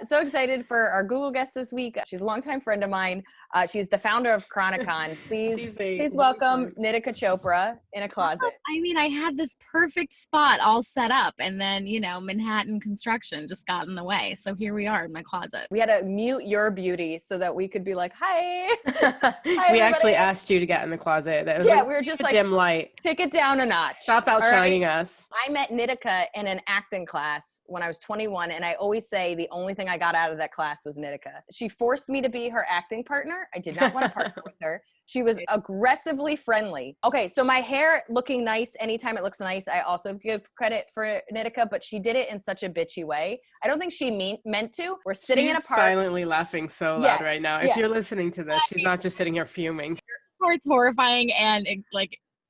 So excited for our Google guest this week. She's a longtime friend of mine. She's the founder of Chronicon. Please welcome Nitika Chopra in a closet. I mean, I had this perfect spot all set up, and then, Manhattan construction just got in the way. So here we are in my closet. We had to mute your beauty so that we could be like, hi. Hi, we actually asked you to get in the closet. That was we were just like, dim light. Take it down a notch. Stop outshining us. I met Nitika in an acting class when I was 21, and I always say the only thing I got out of that class was Nitika. She forced me to be her acting partner. I did not want to partner with her. She was aggressively friendly. Okay, so my hair looking nice anytime it looks nice, I also give credit for Nitika, but she did it in such a bitchy way. I don't think she meant to. We're sitting in a park. Silently laughing so loud right now. If you're listening to this, she's not just sitting here fuming. It's horrifying and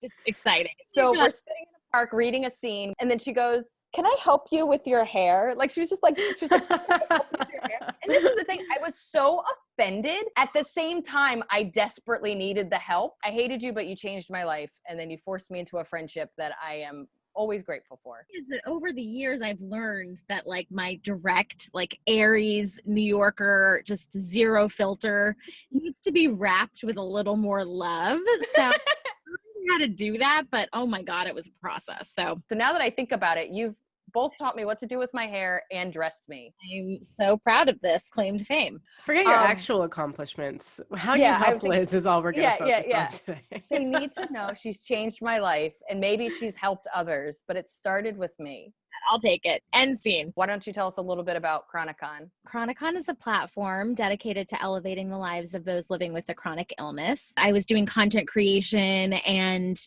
just exciting. So we're sitting in a park reading a scene, and then she goes, "Can I help you with your hair?" Like she was like, "Can I help you with your hair?" And this is the thing, I was so offended. At the same time, I desperately needed the help. I hated you, but you changed my life. And then you forced me into a friendship that I am always grateful for. Is that over the years I've learned that my direct, Aries, New Yorker, just zero filter needs to be wrapped with a little more love. So I learned how to do that, but oh my God, it was a process. So now that I think about it, you've both taught me what to do with my hair and dressed me. I'm so proud of this claim to fame. Forget your actual accomplishments. How do you help Liz is all we're going to focus on today. They need to know she's changed my life, and maybe she's helped others, but it started with me. I'll take it. End scene. Why don't you tell us a little bit about Chronicon? Chronicon is a platform dedicated to elevating the lives of those living with a chronic illness. I was doing content creation and,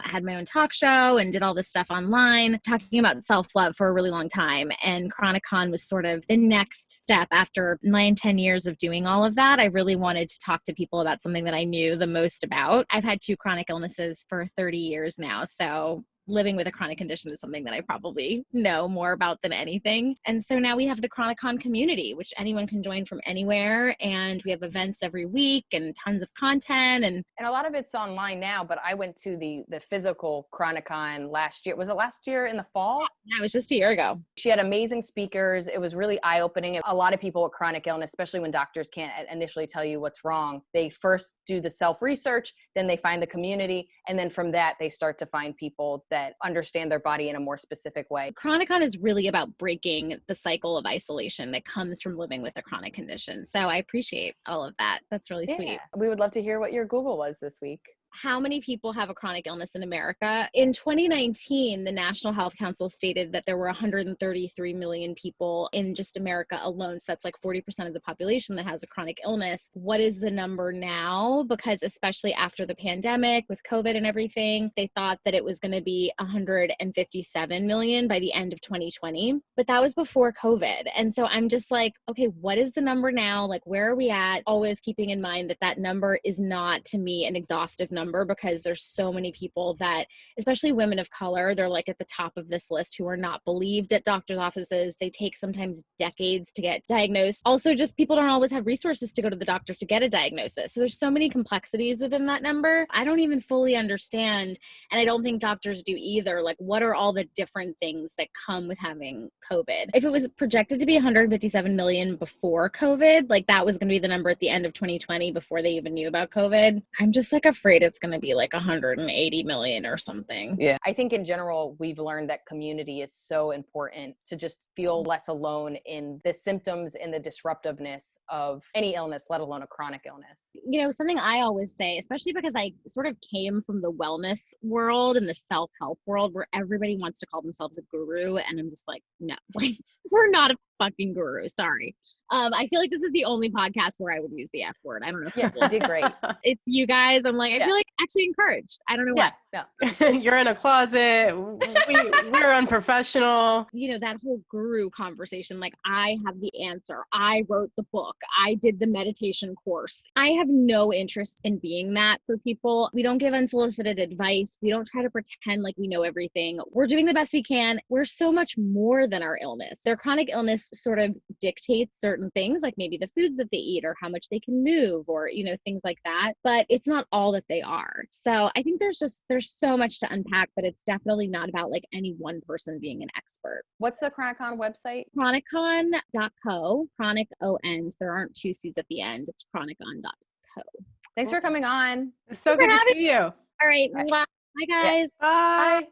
had my own talk show and did all this stuff online, talking about self-love for a really long time. And Chronicon was sort of the next step after 9-10 years of doing all of that. I really wanted to talk to people about something that I knew the most about. I've had 2 chronic illnesses for 30 years now. So living with a chronic condition is something that I probably know more about than anything. And so now we have the Chronicon community, which anyone can join from anywhere. And we have events every week and tons of content. And a lot of it's online now, but I went to the Physical Chronicon last year. Was it last year in the fall? Yeah, it was just a year ago. She had amazing speakers. It was really eye-opening. A lot of people with chronic illness, especially when doctors can't initially tell you what's wrong, they first do the self-research, then they find the community. And then from that, they start to find people that understand their body in a more specific way. Chronicon is really about breaking the cycle of isolation that comes from living with a chronic condition. So I appreciate all of that. That's really sweet. We would love to hear what your Google was this week. How many people have a chronic illness in America? In 2019, the National Health Council stated that there were 133 million people in just America alone. So that's 40% of the population that has a chronic illness. What is the number now? Because especially after the pandemic with COVID and everything, they thought that it was going to be 157 million by the end of 2020. But that was before COVID. And so I'm just okay, what is the number now? Where are we at? Always keeping in mind that number is not, to me, an exhaustive number, because there's so many people that, especially women of color, they're at the top of this list who are not believed at doctor's offices. They take sometimes decades to get diagnosed. Also, just people don't always have resources to go to the doctor to get a diagnosis. So there's so many complexities within that number. I don't even fully understand, and I don't think doctors do either. What are all the different things that come with having COVID? If it was projected to be 157 million before COVID, that was going to be the number at the end of 2020 before they even knew about COVID, I'm just afraid it's going to be 180 million or something. Yeah. I think in general, we've learned that community is so important to just feel less alone in the symptoms and the disruptiveness of any illness, let alone a chronic illness. Something I always say, especially because I sort of came from the wellness world and the self-help world where everybody wants to call themselves a guru. And I'm just no, we're not a fucking guru. Sorry. I feel this is the only podcast where I would use the F word. I don't know if you did great. It's you guys. I'm I feel actually encouraged. I don't know why. No. You're in a closet. We're unprofessional. That whole guru conversation, I have the answer. I wrote the book. I did the meditation course. I have no interest in being that for people. We don't give unsolicited advice. We don't try to pretend we know everything. We're doing the best we can. We're so much more than our illness. Their chronic illness sort of dictates certain things, like maybe the foods that they eat or how much they can move or, things like that. But it's not all that they are. So I think there's so much to unpack, but it's definitely not about like any one person being an expert. What's the Chronicon website? Chronicon.co, chronic O-N's. There aren't two C's at the end. It's chronicon.co. Thanks for coming on. It's so good to see you. All right. Bye, guys. Bye.